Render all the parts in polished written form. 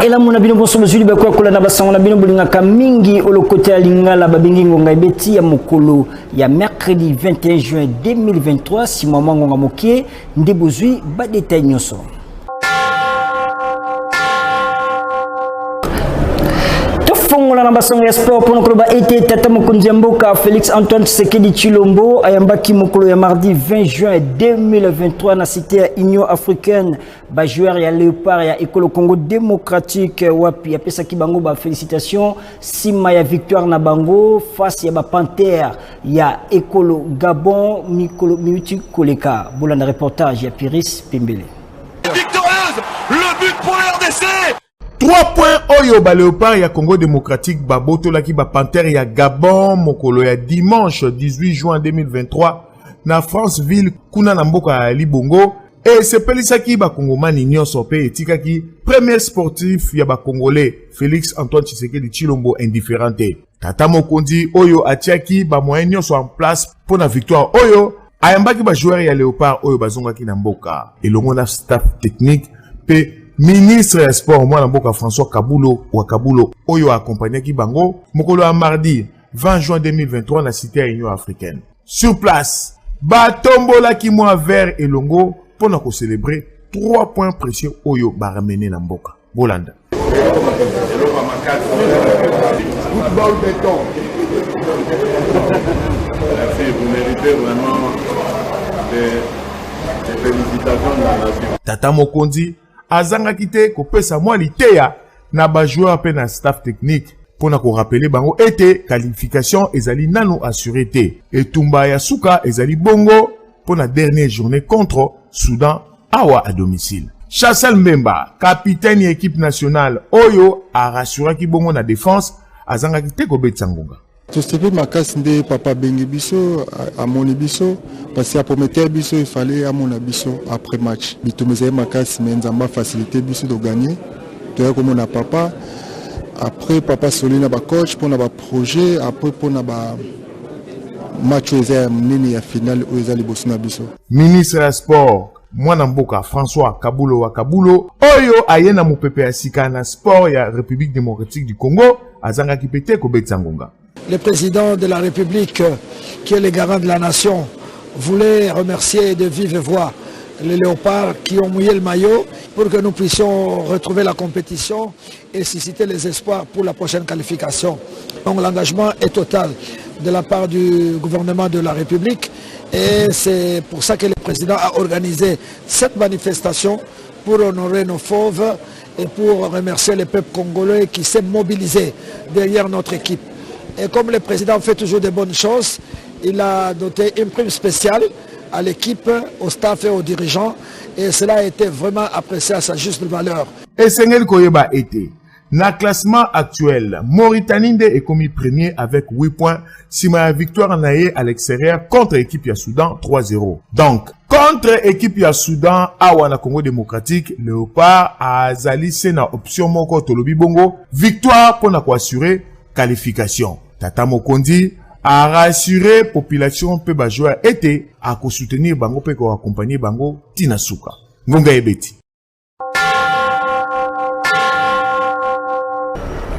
ela muna bino boso bozuli bakwa kola na basango na bino bolingaka mingi olokote ya lingala babingi ngonga ebeti ya mokolo ya mercredi 21 juin 2023 si mama ngonga mokie nde bozwi ba detail nyonso. Fongola na basongo ya sport pour nous été tata mokonzi mboka Félix Antoine Tshisekedi Tshilombo ayambaki mokolo ya mardi 20 juin 2023 na cité ya Union africaine ba joueur ya Léopard ya Ekolo Congo démocratique wapi apesa ki bango ba félicitations sima ya victoire na bango face ya ba Panther ya Ekolo Gabon Mikolo Miuti Koleka bolanda reportage ya Piris Pembele. Victorieuse, le but pour le RDC. 3 points Oyo ba Léopard ya Congo démocratique baboto laki ba Panther ya Gabon mokolo ya dimanche 18 juin 2023 na Franceville kuna na mboka ya Libongo et sepelisaki ba Kongomani nyonso pe etikaki premier sportif ya ba Congolais Félix Antoine Tshisekedi Tshilombo indifférente. Tata mokonzi Oyo atiaki ba moyen nyonso en place pour la victoire Oyo ayambaki ba joueur ya Léopard Oyo bazongaki na mboka elongo na staff technique pe ministre ya sport mwana mboka François Kabulo wa Kabulo Oyo accompagné ki bango mokolo ya mardi 20 juin 2023 na cité ya Union africaine. Sur place, batombola ki mwa vert elongo pona ko célébrer 3 points précieux Oyo ba ramener na mboka. Bolanda. Football béton. Merci, vous méritez vraiment des félicitations de la nation. Tata Mokonzi azanga kite kopesa mwa liteya na ba joueur pe na staff technique pona ko rappeler bango ete qualification ezali nano assuré te etumba ya suka ezali bongo pona dernière journée contre Soudan awa à domicile. Chassel Mbemba capitaine ya équipe nationale Oyo a rassuré ki bongo na défense azanga kite ko betsangonga. Tostepe makasi nde papa bengi biso amoni biso parce que prometteur biso il fallait amona biso après match bitumeze makasi mais nzamba facilité biso de gagner to comme na papa après papa solina ba coach pour na ba projet après pour na ba match oza nini ya finale oza liboso na biso. Ministre ya sport mwana mboka François Kabulo wa Kabulo Oyo ayena mupepe ya sika na sport ya République démocratique du Congo azanga kipete ko betsangonga. Le président de la République, qui est le garant de la nation, voulait remercier de vive voix les léopards qui ont mouillé le maillot pour que nous puissions retrouver la compétition et susciter les espoirs pour la prochaine qualification. Donc l'engagement est total de la part du gouvernement de la République et c'est pour ça que le président a organisé cette manifestation pour honorer nos fauves et pour remercier le peuple congolais qui s'est mobilisé derrière notre équipe. Et comme le président fait toujours de bonnes choses, il a doté une prime spéciale à l'équipe, au staff et aux dirigeants. Et cela a été vraiment apprécié à sa juste valeur. Et Sengel Koyeba était. Na classement actuel, Mauritanie est commis premier avec 8 points. Sima victoire naie à l'extérieur contre l'équipe ya Soudan 3-0. Donc, contre équipe ya Soudan, Awana Congo démocratique, Léopard a zali na option moko tolobi bongo. Victoire pour na assurer qualification. Tata Mokonzi a rassuré population pe ba joueur été à soutenir bango pe ko accompagner bango tina suka. Ngonga ebeti.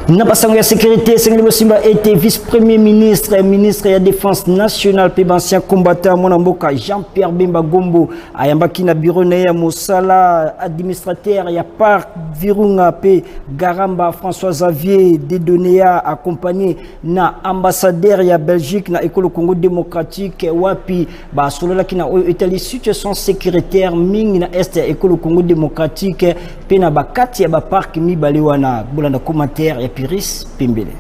Na basango ya sécurité Sengeli Simba était vice-premier ministre et ministre de la défense nationale pe ancien combattant mwana mboka Jean-Pierre Bemba Gombo ayambaki na bureau na ya mosala administrateur ya parc Virunga pe Garamba François Xavier Dedonea accompagné na ambassadeur ya Belgique na Ekolo Congo démocratique wapi ba solola kina Italie situation sécuritaire mingi na est ya Ekolo Congo démocratique pe na bakati ya ba parc mibale wana bolanda commentaire ya Piris Pembele.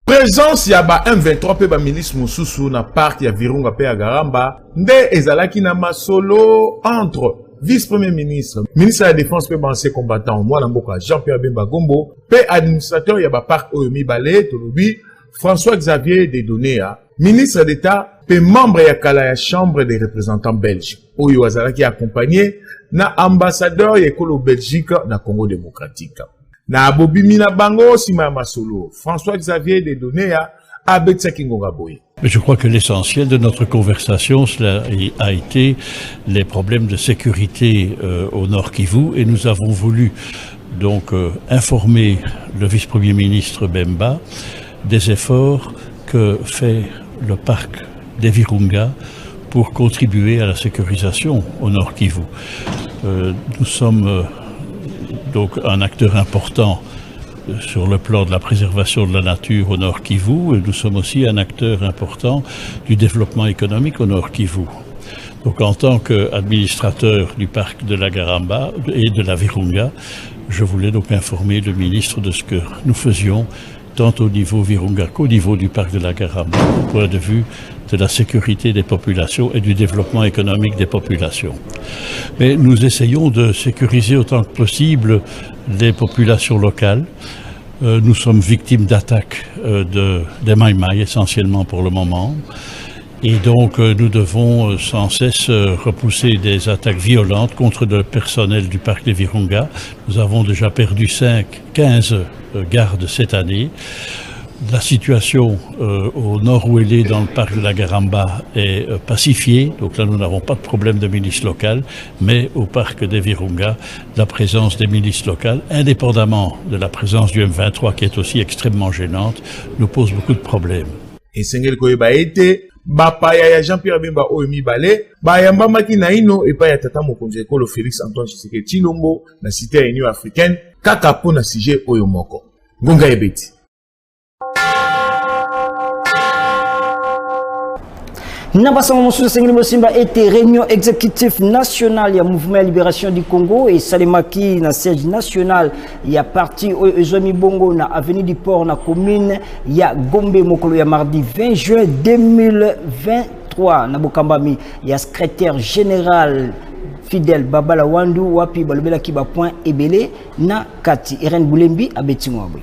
Présence yaba M23 pe ba milice mosusu na parc ya Virunga pe ya Garamba nde ezalaki na masolo entre vice-premier ministre, ministre de la défense pe ancien combattant mwana mboka Jean-Pierre Bemba Gombo pe administrateur yaba parc Oyomi Balé Tolobi François Xavier Dedonea, ministre d'État pe membre ya kala ya chambre des représentants belges. Oyo azalaki accompagné na ambassadeur ya Ekolo Belgique na Congo démocratique. Na bobimi na bango sima masolo François Xavier Dedonea abetsaki ngonga boye. Je crois que l'essentiel de notre conversation cela a été les problèmes de sécurité au Nord Kivu et nous avons voulu donc informer le vice-premier ministre Bemba des efforts que fait le parc des Virunga pour contribuer à la sécurisation au Nord Kivu. Nous sommes donc un acteur important sur le plan de la préservation de la nature au Nord Kivu, et nous sommes aussi un acteur important du développement économique au Nord Kivu. Donc en tant qu'administrateur du parc de la Garamba et de la Virunga, je voulais donc informer le ministre de ce que nous faisions, tant au niveau Virunga qu'au niveau du parc de la Garamba, au point de vue de la sécurité des populations et du développement économique des populations. Mais nous essayons de sécuriser autant que possible les populations locales. Nous sommes victimes d'attaques des Maïmaï essentiellement pour le moment. Et donc nous devons sans cesse repousser des attaques violentes contre le personnel du parc des Virunga. Nous avons déjà perdu 15 gardes cette année. La situation au nord où elle est dans le parc de la Garamba est pacifiée, donc là nous n'avons pas de problème de milices locales, mais au parc des Virunga, la présence des milices locales, indépendamment de la présence du M23 qui est aussi extrêmement gênante, nous pose beaucoup de problèmes. Et Sengel Koyeba été bapaya ya Jean-Pierre Bemba oyo mibale bayambamaki na ino epai ya tata mokonzi ekolo Félix Antoine Tshisekedi Tshilombo na cité ya Union africaine kaka po na sujet oyo moko. Ngonga ebeti. Nabasanga Moussousa Sengeli Bosimba était réunion exécutive nationale, il y a Mouvement de Libération du Congo et Salemaki na siège national, il y a parti Ozomi Bongo na avenue du Port na commune, il y a Gombe Mokolo ya mardi 20 juin 2023 na Bokambami, il y a secrétaire général Fidel Babala Wandu wapi balobela ki ba point ebele na kati Irene Boulembi abetingwabwe.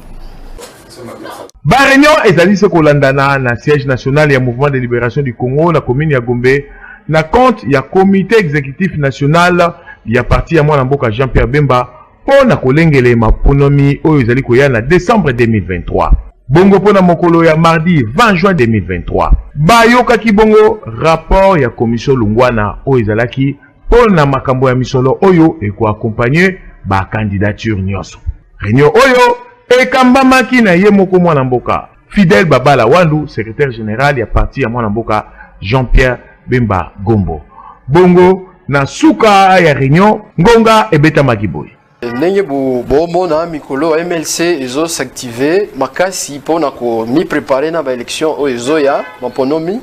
Ba réunion ezali se kolandana na siège national ya Mouvement de Libération du Congo na commune ya Gombe na compte ya comité exécutif national ya parti ya mwana mboka Jean-Pierre Bemba po na kolengele maponomi oyo ezali koya na décembre 2023. Bongo po na mokolo ya mardi 20 juin 2023. Bayoka ki bongo rapport ya commission Lungwana oyo ezalaki po na makambo ya misolo oyo eko accompagner ba candidature nyonso. Réunion oyo ekambamaki na ye moko mwana mboka Fidel Babala Wandu, secrétaire général ya parti ya mwana mboka Jean-Pierre Bemba Gombo. Bongo na suka ya réunion ngonga ebeta makiboy. Ndenge bomona mikolo MLC ezo s'activer makasi pona ko mi préparer na ba élection o ezo ya maponomi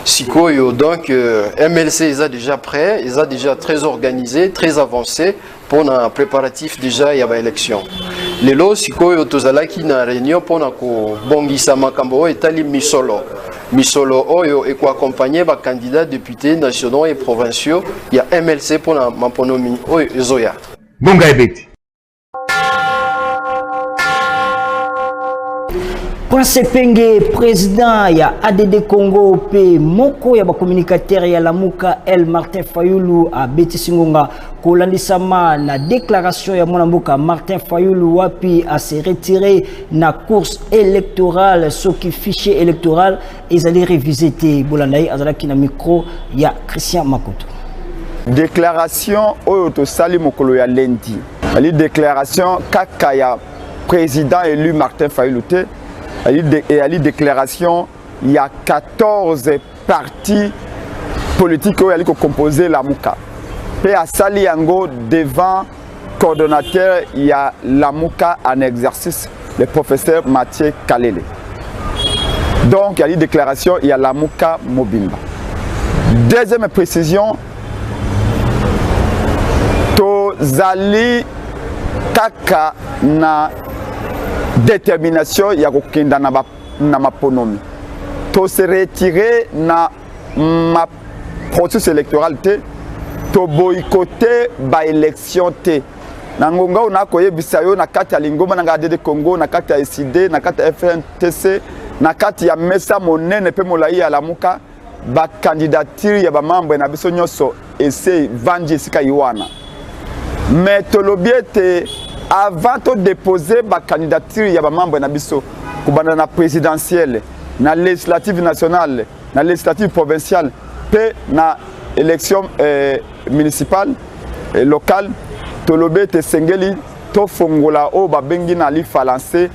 sikoyo. Donc MLC est déjà prêt, ils a déjà très organisé, très avancé pour un préparatif déjà ya ba élection. Lelo sikoyo tozalaki na réunion pona ko bongisa makambo etali misolo oyo et ko accompagner ba candidats députés nationaux et provinciaux ya MLC pour la maponomi oyo ezoya. Bonga ebeti. Prince Penge, président ya ADD Congo pe moko ya ba communicateur ya Lamuka El Martin Fayulu a Beti Singonga kolandisama na déclaration ya mwana mboka Martin Fayulu wapi a se retirer na course électorale ce qui fichier électoral ezali revisité bolanai azalaki na micro ya Christian Makoto. Déclaration oyo to sali mokolo ya lundi. Ali déclaration kaka ya président élu Martin Fayulu te. Et à la déclaration, il y a 14 partis politiques qui ont composé la Mouka. Et à Saliango, devant coordonnateur, il y a la Mouka en exercice, le professeur Mathieu Kalele. Donc, il y a une déclaration, il y a la Mouka Mobimba. Deuxième précision, Tozali Kaka na détermination ya kokenda na maponomi to se retirer na ma processus électoral te to boycotter ba élection te na ngonga ona koyebisa yo na kati ya lingoma na ADD Congo na kati ya SID na kati ya FNTC na kati ya mesa monene pe molai ya Lamuka ba candidature ya ba membre na biso nyonso ese vanji sika yiwana mais to lobiete avant de déposer la candidature, il y a des membres qui sont na présidentielle, na législative nationale, na législative provinciale, et na élection municipale et locale. Tolobé te sengeli to fongola o babengi na li falancer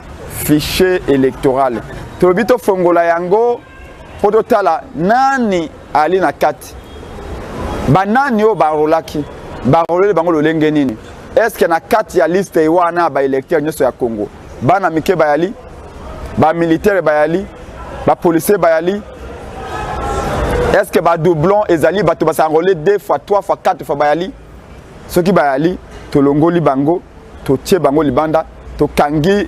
fichier électoral to bi to fongola yango poto tala nani ali na kati banani o barolaki barolele bango lolenge nini est-ce que na kati ya liste wana ba électeur nyoso ya Congo bana mike bayali ba militaire bayali ba policier bayali est-ce que ba doublon ezali bato basangolé 2 fois 3 fois 4 fois bayali soki bayali to longoli bango to tie bango libanda to kangi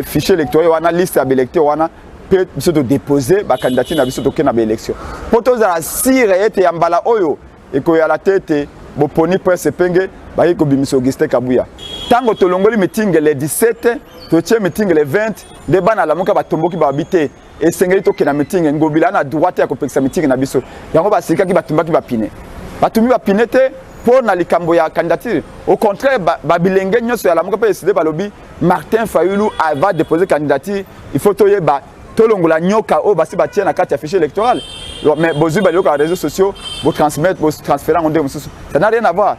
fichier électoral wana liste ya électeur wana peut biso to déposer ba candidature na biso to kena ba élection poto za sire ete ya mbala oyo eko ya la tete boponi presse penge ba yiko bimiso Augustin Kabuya tango to longoli meeting le 17 to tie meeting le 20 de bana la moka batomboki ba habiter et sengeli to kena meeting ngobila na droite ya kopekisa meeting na biso yango ba sika ki batumbaki ba pine batumi ba pine te pour na likambo ya candidature au contraire babilenge nyoso ya la moka pe décider balobi Martin Fayulu va déposer candidature il faut to yeba tolongola nyoka o basi batia na carte ya fichier électoral mais bozu ba yoka réseaux sociaux bo transmettre bo transférer en deux ça n'a rien à voir.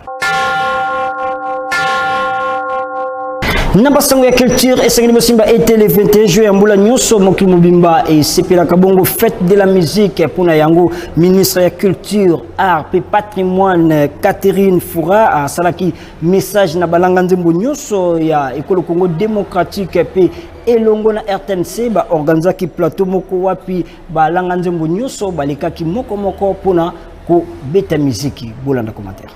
Nabasango ya culture et Sengeli Mosimba était le 21 juillet Mbula Nyoso Moki Mobimba et Sepela Kabongo fête de la musique pour Yango ministre de la culture art et patrimoine Catherine Foura a salaki message na balanga nzembo Nyoso ya ekolo Congo démocratique pe elongo na RTNC ba organizaki plateau moko wapi balanga nzembo Nyoso balikaki moko moko pona ko beta musique bolanda commentaire.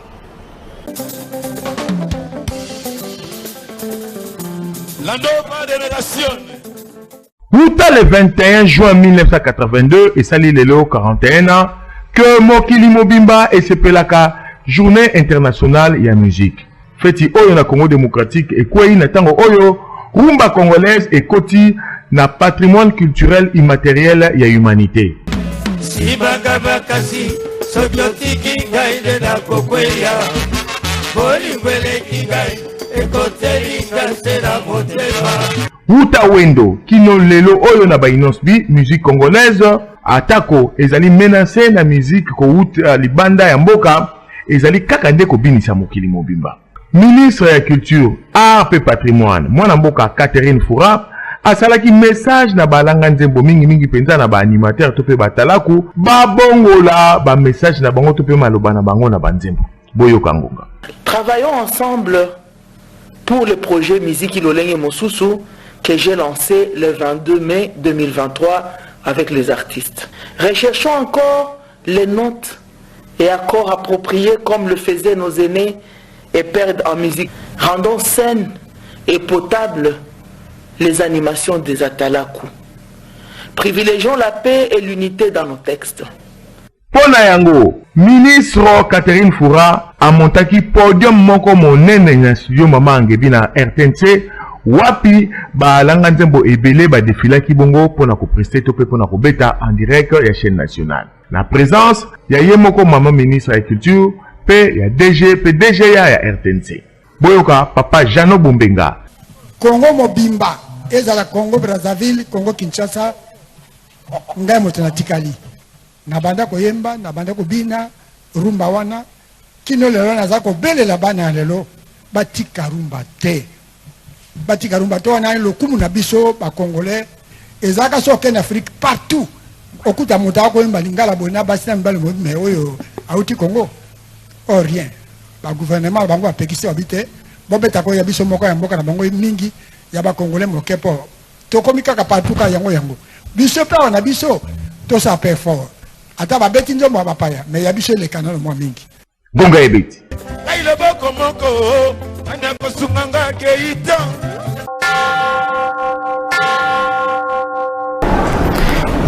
Pouta le 21 juin 1982 et sali lelo 41 ans que Mokili Mobimba et Sepelaka journée internationale ya musique. Feti oyo na Congo démocratique et kwei na tango oyo rumba congolaise et koti na patrimoine culturel immatériel ya humanité. Sibakabakasi sokyotiki gaide na kokweya bolingwele kigai. Wuta Wendo, kino lelo oyo na ba inosbi, musique congolaise, atako ezali menacé na musique ko wuta libanda ya mboka, ezali kakande ko binisa Mokili Mobimba. Ministre ya culture, art et patrimoine, mwana mboka Catherine Foura, asalaki message na balanga nzembo mingi penza na ba animateur to pe batalaku, ba bongola ba message na bango to pe maloba na bango na banzembo. Boyo Kangonga. Travaillons ensemble pour le projet Musique Ilolenge Mosusu que j'ai lancé le 22 mai 2023 avec les artistes. Recherchons encore les notes et accords appropriés comme le faisaient nos aînés et pères en musique. Rendons saines et potables les animations des Atalaku. Privilégions la paix et l'unité dans nos textes. Pona yango, ministre Catherine Foura a montaki podium moko monene na studio Mama Angebi na RTNC wapi ba langa nzembo ebele ba défila ki bongo pona ko prester to pe pona ko beta en direct ya chaîne nationale. La présence ya yemoko Mama ministre de la culture pe ya DG ya RTNC. Boyoka papa Jano Bombenga. Congo Mobimba ezala Congo Brazzaville, Congo Kinshasa ngai motana tikali. Nabanda koyemba, nabanda kobina, rumba wana, kino lelo nazako bele la bana lelo, batika rumba te. Batika rumba te wana lokumu na biso, ba Congolais, ezaka soke en Afrique partout. Okuta muta koyemba lingala bona basi na mbale me oyo auti Congo. Or rien. Ba gouvernement bango apekisi obite, bobeta ko ya biso moko ya mboka na bango mingi ya ba Congolais mokepo. Tokomika ka partout ka yango. Biso pa na biso, to sa pe fort. Ata ba beti nzomo bapaya mais ya biso le canal mo mingi gonga ebeti ai le boko moko anda kosunganga keita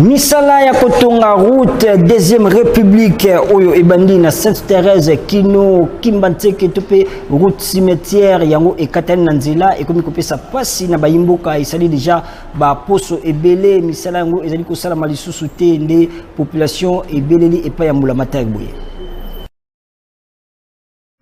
Misala ya kotonga route deuxième république oyo ebandi na Sainte-Thérèse kino Kimbantseke tope route cimetière yango ekatani na nzela ekomi kopesa pasi na bayimboka isali déjà ba poso ebele misala yango ezali kosala malisusu te nde population ebeleli epa ya mbula matari boye.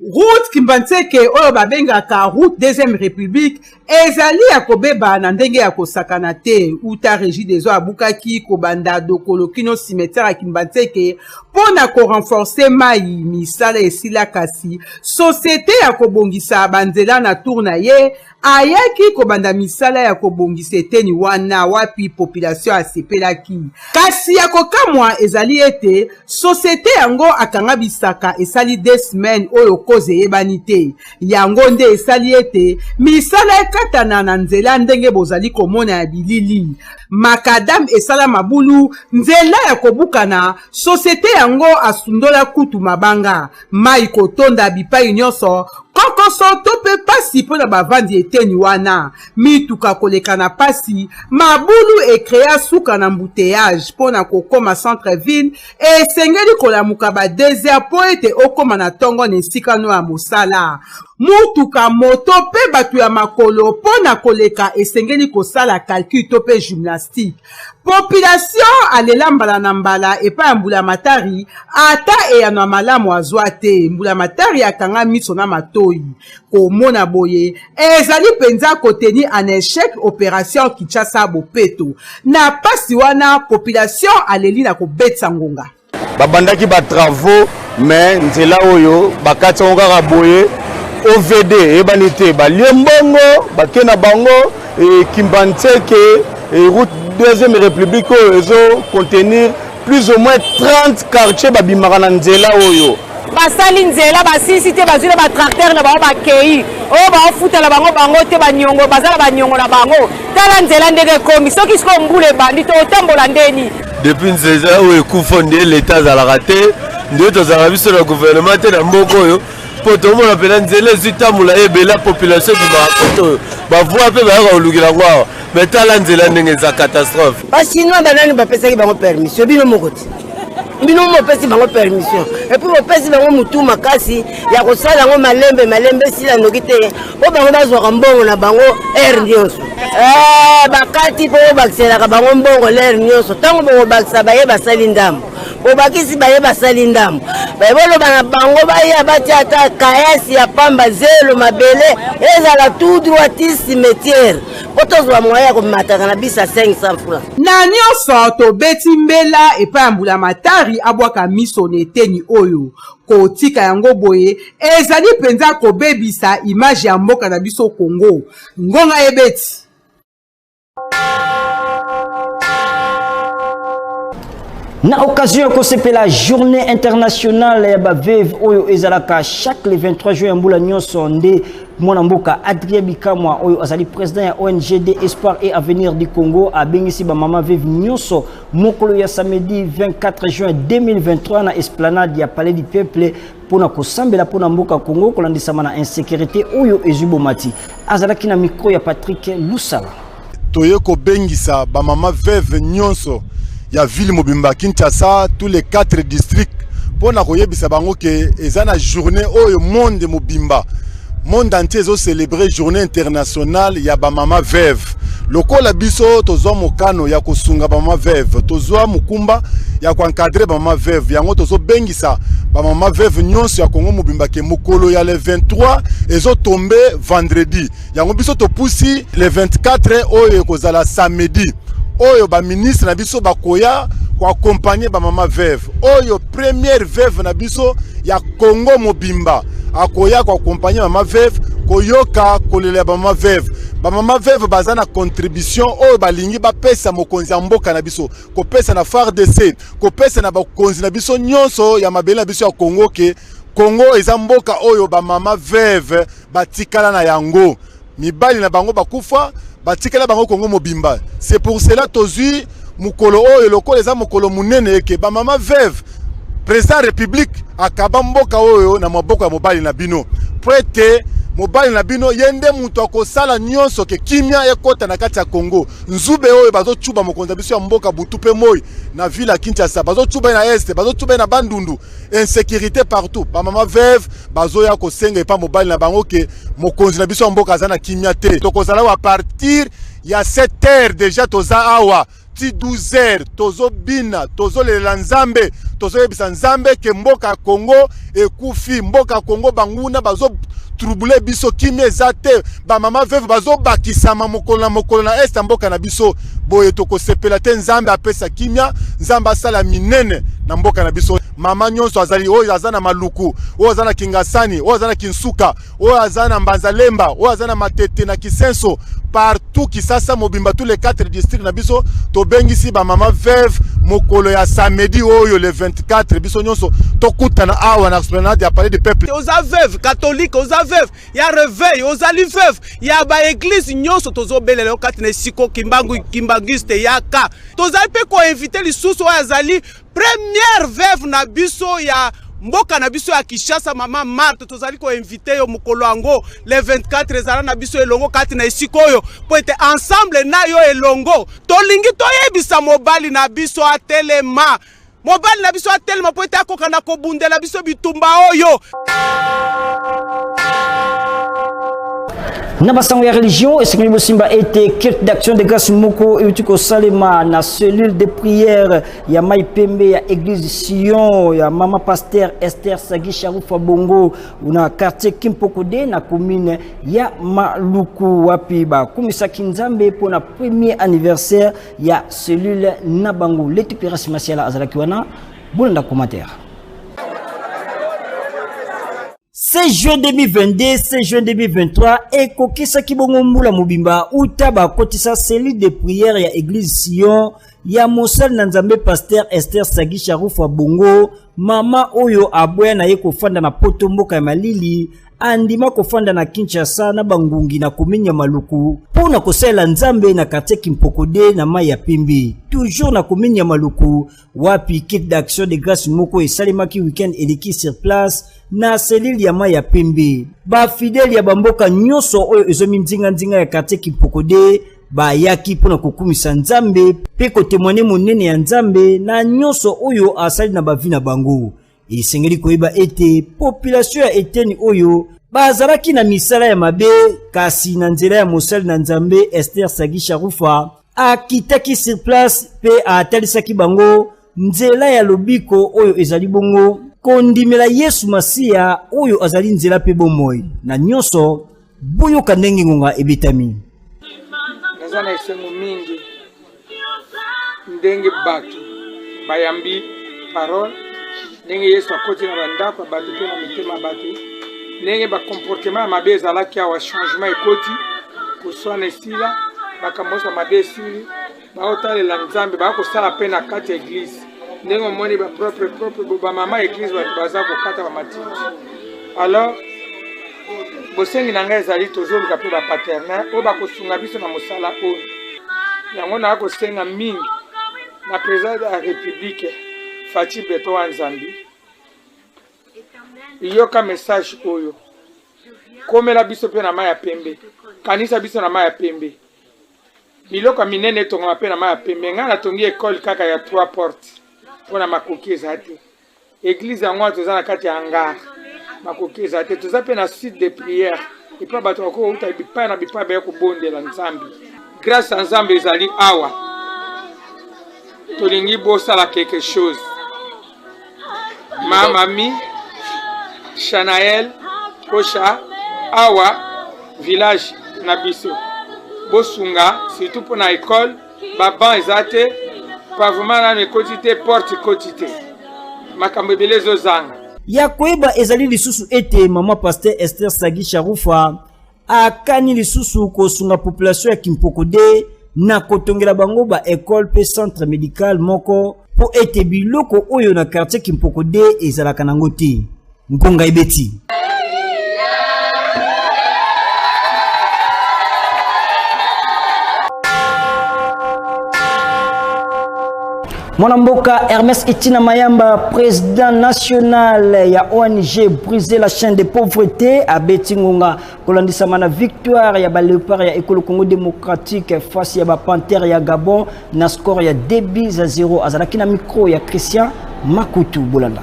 route Kimbantseke oyo babengaka route deuxième république ezali ya kobeba na ndenge ya kosakana te uta régie des eaux abukaki kobanda dokolo kino cimetière ya Kimbantseke pona ko renforcer mai misala esila kasi société ya kobongisa banzela na tour na ye ayaki kobanda misala ya kobongisa eteni wana wapi population asepelaki kasi ya kokamwa ezali ete société yango akanga bisaka esali 2 semaines oyo koze yebani te yango nde esali ete misala ekatana na nzela ndenge bozali komona ya bilili makadam esala mabulu nzela ya kobukana société yango asundola kutu mabanga mai kotonda bipai nyonso kokoso to pe pasi pona bavandi eteni wana mituka koleka na pasi mabulu ekrea suka na embouteillage pona kokoma centre ville esengeli kolamuka ba 2 heures po ete okoma na tongo na esika no ya mosala mutuka moto pe batu ya makolo pona koleka esengeli kosala calcul to pe gymnastique population alela mbala na mbala epa ya Mbulamatari ata eyano malamu azwa te Mbulamatari akanga miso na matoi komona boye ezali penza koteni en échec opération Kinshasa Bopeto na pasi wana population aleli na kobetsa ngonga babandaki ba travaux mais nzela oyo bakati ngaka boye OVD ebani te balie mbongo bakena bango Kimbantseke route deuxième république oyo contenir plus ou moins 30 quartiers babimaka na nzela oyo basali nzela basisi te bazwile ba tracteur na bango bakei oyo baofutela bango bango te banyongo bazala banyongo na bango tala nzela ndenge ekomi soki siko mbula ebandi to otambola ndeni depuis nzela oyo ekufa nde leta azalaka te nde tozalaka biso na gouvernement te na mboka oyo po tomona mpena nzela ezitambola ebela population ebimaka kote oyo bavoi mpe bayaka kolukila yango awa me tala nzela ndenge eza catastrophe basinois banani bapesaki bango permission bino moko te bino mopesi bango permission epuis bopesi bango mutu makasi ya kosala yango malembe esila noki te po bango bazwaka mbongo na bango aire nyonso bakati po bakiselaka bango mbongo l'aire nyonso ntango bokobakisa baye basali ndambo bobakisi baye basali ndambo bayeboloba na bango baya batia ata kayasi ya pamba zelo mabele ezala tout droit ti cimetière po tozwa moya ya komataka na bisa 500 francs na nyonso tobeti mbela epai ya Mbulamatari abwaka miso na eteni oyo kotika yango boye ezali penza kobebisa image ya mboka na biso Congo ngonga ebeti Na occasion que c'est la journée internationale ya baveve oyo ezalaka chaque le 23 juin mbula nyonso nde mwana mboka Adrien Bikamwa oyo azali président ya ONG Espoir et Avenir du Congo abengisi ba mama veve nyonso mokolo ya samedi 24 juin 2023 na esplanade ya Palais du Peuple pona kosambela pona mboka Congo kolandisama na insécurité oyo ezubomati azalaki na micro ya Patrick Lusala toye ko bengisa ba mama veve nyonso ya ville mobimba Kinshasa tous les 4 districts pona koyebisa bango ke ezana journée oyo monde mobimba monde entier zo célébrer journée internationale ya ba mama veve lokola biso tozwa mokano ya kosunga ba mama veve tozwa mukumba ya ko encadrer ba mama veve yango tozo bengisa ba mama veve nyonso ya Congo mobimba ke mokolo ya le 23 ezo tomber vendredi yango biso to pusi le 24 oyo kozala samedi oyo ba ministre na biso bakoya ko accompagner ba mama veve oyo première veve na biso ya Congo mobimba akoya ko accompagner mama veve koyoka kolela ba mama veve ba mama veve bazana contribution oyo balingi bapesa mokonzi ya mboka na biso ko pesa na FARDC ko pesa na bakonzi na biso nyonso ya mabele na biso ya Congo ke Congo eza mboka oyo ba mama veve batikala na yango mibali na bango bakufa batikala bango Congo mobimba c'est pour cela tozui mukolo oyo lokolo eza mukolo munene ke ba mama veve président république akaba mboka oyo na maboko ya mobali na bino prete mobali na bino yende mutu akosala nyonso ke kimia ekota na kati ya Congo nzube oyo bazochuba mokonzi biso ya mboka butu pe moi na ville ya Kinshasa bazochuba na est bazochuba na Bandundu insécurité partout ba mama veve bazoya kosenga epa mobali na bango ke mokonzi na biso ya mboka azana kimia te tokozala wa partir ya 7h déjà toza awa ti 12h tozo bina tozo le nzambe tozoyebisa nzambe ke mboka Congo ekufi, mboka Congo banguna bazo trouble biso kimia ezate ba mama veuve bazo bakisama mokolo na est mboka na biso boye tokosepela te nzambe apesa kimia, nzambe asala minene na mboka na biso. Mama nyonso azali oyo azana maluku, oyo azana Kingasani, oyo azana Kinsuka, oyo azana Mbanzalemba, oyo azana Matete na Kisenso, partout Kisasa Mobimba, tous les 4 districts na biso to bengisi ba mama veuve mokolo ya samedi oyo le 24 biso nyonso tokutana awa na esplanade ya palais du peuple. Aux veuves catholiques, aux veuves, il y a réveil, aux ali veuves, il y a ba église nyonso tozo belele okatine siko kimbangiste yaka. Toza pe ko inviter les sous azali première veuve na biso ya mboka na biso ya Kishasa mama Marthe tozali ko inviter yo mukolo ango le 24 ezala na biso elongo kati na esiko yo po ete ensemble na yo elongo tolingi toyebisa mobali na biso atelema, mobali na biso atelema po ete akoka na kobundela biso bitumba oyo. Nabasango ya religion, Esengeli Bosimba était culte d'action de grâce moko eutiko salema na cellule de prière ya Maipembe ya église Sion ya mama pasteur Esther Sagi Sharufa Bongo una quartier Kimpokode na commune ya Maluku wapi ba kumisa kinzambe pour na premier anniversaire ya cellule Nabango l'étupérance masiala azalakiwana bonda commentaire. 16 juin 2022, 16 juin 2023, et kokisa kibongo mbula mubimba, utaba kotisa cellule de prière ya église Sion, ya mosal nanzambe pasteur Esther Sagi Sharufa Bongo, mama oyo aboya na ye kofanda na poto mboka ya Malili, andima kofanda na Kinshasa na bangungi na komenya Maluku, pona kosela nzambe na quartier Kimpokode na mai ya Pembe, toujours na komenya Maluku, wapi kit d'action de grâce moko et salimaki weekend eliki sur place, na selili ya mai ya Pembe. Ba fidèle ya bamboka nyonso oyo ezomi nzinga ya quartier Kimpokode, ba yaki pona kokumisa nzambe, pe ko témoigner monene ya nzambe na nyonso oyo asali na bavi na bango. Esengeli koyeba ete population ya eteni oyo bazalaki na misala ya mabe kasi na nzela ya mosali na nzambe Esther Sagi Sharufa akitaki sur place pe atalisaki bango nzela ya lobiko oyo ezali bongo kondimela Yesu Masia oyo azali nzela pe bomoi na nyonso boyoka ndenge ngonga ebetami. Nazana esengo mingi ndenge batu bayambi parole ndenge Yesu akoti na bandako bato pe na mitema bato ndenge ba comportement mabe ezalaki awa changement ekoti koswana esila bakamosa mabe esili baotalela nzambe bakosala pe na kati ya église ndenge omoni ba propre ba mama église bato baza kokata ba matiti. Alors bosengi na ngai ezali tozoluka pe ba paternel oyo bakosunga biso na mosala oyo yango na kosenga mingi na président de la république Fati Beto Wanzambi iyoka message oyo komela biso pe na mai ya Pembe kanisa biso na mai ya Pembe biloko minene tonga pe na mai ya Pembe ngana tongi école kaka ya 3 portes pona makoki ezate église yango toza na kati ya hangar makoki ezate toza pe na site de prière epa bato bako uta bipa na bipa ba kobondela nzambe grâce à nzambe ezali awa tolingi bosala quelque chose. Mamami Chanael Kocha awa village na biso bosunga surtout pour na école baban ezate pavement na nekotite porte kotite makambo ebele zozanga ya koyeba ezali lisusu ete mama pasteur Esther Sagi Sharufa akani lisusu kosunga population ya Kimpokode na kotongela bango ba école pe centre médical moko po ete biloko oyo na quartier Kimpokode ezalaka nango te nkonga ebeti. Mwanamboka Hermes Etina Mayamba, président national ya ONG Briser la chaîne de pauvreté à Betingonga, kolandisa mana victoire ya ba léopard ya École Congo démocratique face ya ba panthère ya Gabon na score ya 2-0 azalaki na micro ya Christian Makutu Bolanda.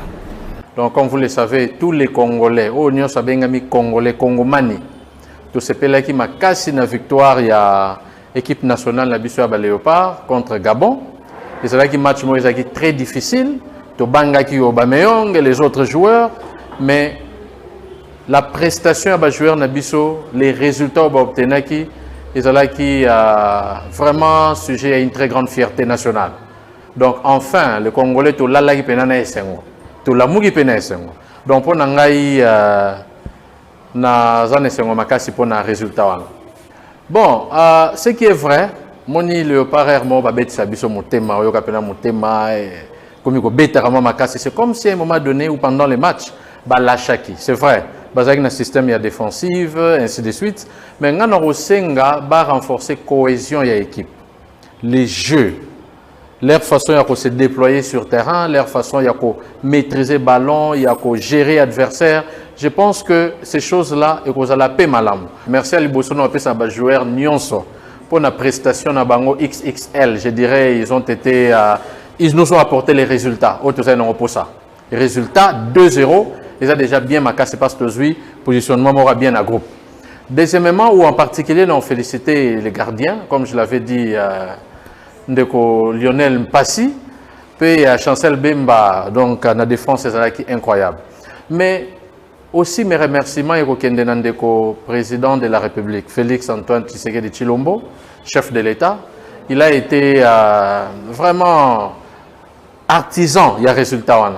Donc comme vous le savez, tous les Congolais, Union Sabengami Congolais, Congomani, tout ce pays qui m'a cassé na victoire ya équipe nationale na biso ya ba léopard contre Gabon. C'est un match très difficile Tobangaki Aubameyang et les autres joueurs, mais la prestation à joueur Nabiso, les résultats obtenus, ils vraiment sujet à une très grande fierté nationale. Donc enfin, le Congolais tout la qui penana esengo, tout la mugi penana esengo. Donc pour nangai na zane esengo makasi pour na résultat wana. Bon, ce qui est vrai, moni Léopard Hermo ba betisa biso motema oyo kapena motema comme ko beta makasi, c'est comme si à un moment donné ou pendant les matchs ba lâchaki, c'est vrai. Bazaki na système ya défensive ainsi de suite, mais ngana rosenga ba renforcer cohésion ya équipe. Les jeux, leur façon de se déployer sur terrain, leur façon de maîtriser le ballon, de gérer l'adversaire. Je pense que ces choses-là, ils ont la paix malam. Merci à Liboso, on a un joueur Nyonso pour la prestation na bango XXL. Je dirais ils nous ont apporté les résultats. Les résultats 2-0, ils ont déjà bien marqué, c'est parce que positionnement aura bien à groupe. Deuxièmement, où en particulier, on félicité les gardiens, comme je l'avais dit. Ndeko Lionel Mpassi, puis Chancel Bemba, donc la défense est incroyable. Mais aussi mes remerciements au Ndeko, président de la République, Félix Antoine Tshisekedi Tshilombo, chef de l'État. Il a été vraiment artisan, il y a résultat.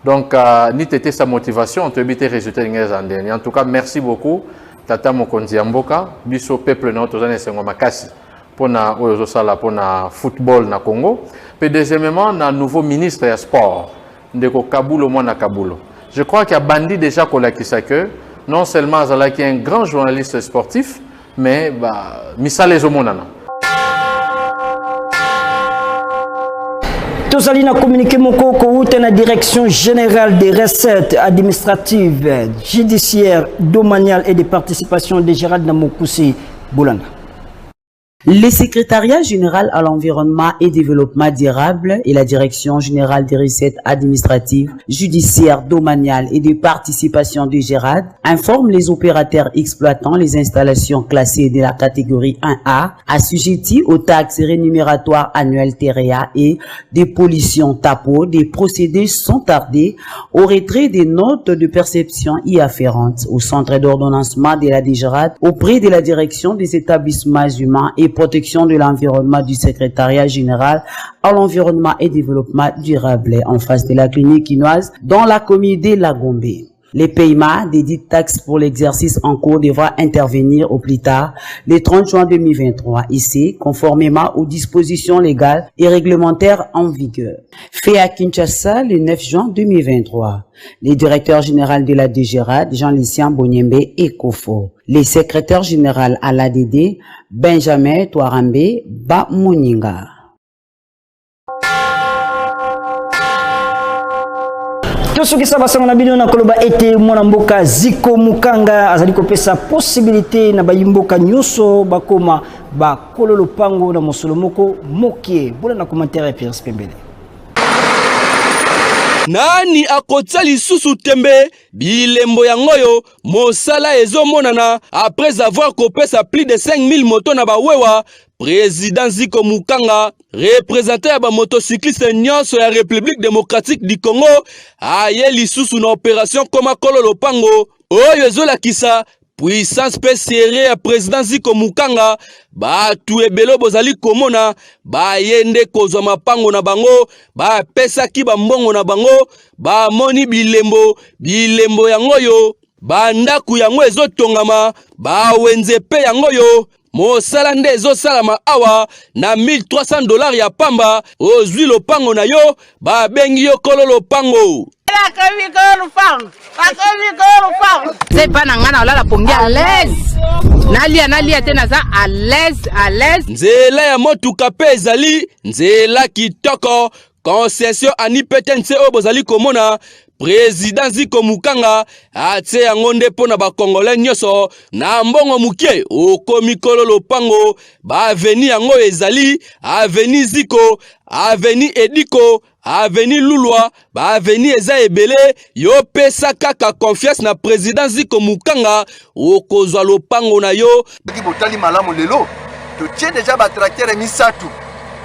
Donc, ni était sa motivation, on peut éviter résultat de en tout cas, merci beaucoup. Tata Mokonzi Amboka, biso peuple notre makasi. Pour le football na Congo. Puis deuxièmement, un nouveau ministre des Sports, Ndeko Kabulo Mwana Kabulo. Je crois qu'il y a Bandi déjà que non seulement il y a un grand journaliste sportif, mais Missa les Omonana. Tozali na communiqué moko ko na direction générale des recettes administratives, judiciaires, domaniales et des participations de Gérald Namokoussi Boulanda. Le secrétariat général à l'environnement et développement durable et la direction générale des recettes administratives, judiciaires, domaniales et de participation du GERAD informent les opérateurs exploitant les installations classées de la catégorie 1A assujetties aux taxes rémunératoires annuelles TEREA et des pollutions TAPO. Des procédés sont tardés au retrait des notes de perception y afférentes au centre d'ordonnancement de la DGRAD auprès de la direction des établissements humains et protection de l'environnement du secrétariat général à l'environnement et développement durable en face de la clinique quinoise dans la commune de La Gombe. Les paiements des dites taxes pour l'exercice en cours devra intervenir au plus tard le 30 juin 2023, ici, conformément aux dispositions légales et réglementaires en vigueur. Fait à Kinshasa le 9 juin 2023. Les directeurs généraux de la DGRAD, Jean-Lucien Bonyembe et Kofo. Les secrétaires généraux à l'ADD, Benjamin Touarambe Bamuninga. Tosuki sabasanga na bino na koloba ete mwana mboka Ziko Mukanga azali kopesa possibilité na bayimboka nyonso bakoma bakololo pango na mosolo moko mokie. Bola na commentaire ya Pierre Spembele. Nani akotia lisusu tembe bilembo yangoyo mosala ezomonana après avoir kopesa plus de 5000 motos na bawewa. Président Ziko Mukanga, représentant ya ba motocycliste nyonso ya République démocratique du Congo, aye lisusu na opération koma kololo pango oyo ezolakisa puissance spéciale ya président Ziko Mukanga batu ebelo bozali komona bayende kozwa mapango na bango bapesaki bambongo na bango bamoni bilembo yangoyo bandaku yango ezotongama bawenze pe yangoyo mosala nde ezosalama awa na $1300 ya pamba ozwi lopango na yo babengi yo kololo pango. C'est pas nangana olala pongi à l'aise. Nalia tena za à l'aise. Nzela ya motuka pe ezali nzela kitoko concession ani petense obozali komona. Président Ziko Mukanga atie yango nde pona ba Congolais nyoso na mbongo mukie okomi kololo pango ba aveni yango ezali aveni Ziko, aveni Ediko, aveni Lulwa, ba aveni eza ebele yo pesa kaka confiance na président Ziko Mukanga okozwa lopango na yo botali malamu lelo to tie déjà ba tracteur misatu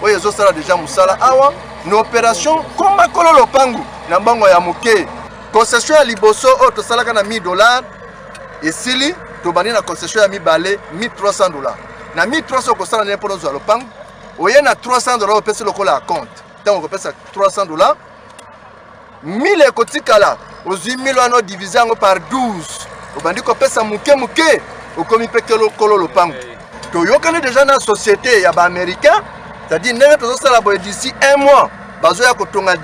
oyo ezosala déjà musala awa na opération komba kololo pangu na mbongo ya moke. Concession ya liboso oyo tosalaka na $1000 esili tobandi na concession ya mibale $1300. Na 1300 kosala na mpono zwa lopangu oye na $300 opesi lokola ya compte. Tango kopesa $300 1000 ekotikala ozwi 1000 wana divisé yango par 12 obandi kopesa muke muke okomi peke lokolo lopangu. Toyokani déjà na société ya ba américain, c'est-à-dire ndenge tozosala boye d'ici 1 mois bazoya kotonga 10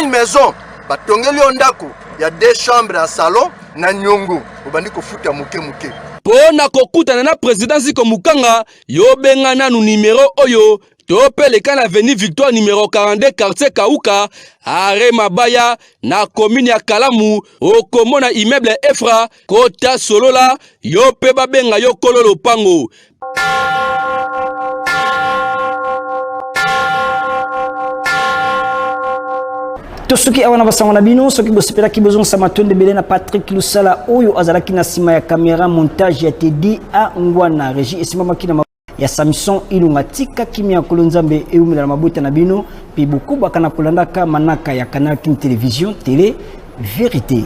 000 maisons batongeli ondako ya 2 chambres ya salon na nyongo obandi kofuta muke muke. Pona kokutana na président Ziko Mukanga yobenga nanu numéro oyo topeleka na avenue Victoire numéro 42 quartier Kauka are Mabaya na commune ya Kalamu okomona immeuble Efra kota solola yope babenga yo kololo pango. Tosuki awana basango na bino soki bosepela ki besoin sa matonde belé na Patrick Lusala oyo azalaki na sima ya caméra montage ya Tedi a ngwana régie esima makina ya Samson Ilunga tika kimia kolonzambe eumela mabota na bino pi bukuba kana kulandaka manaka ya Canal King Télévision télé vérité.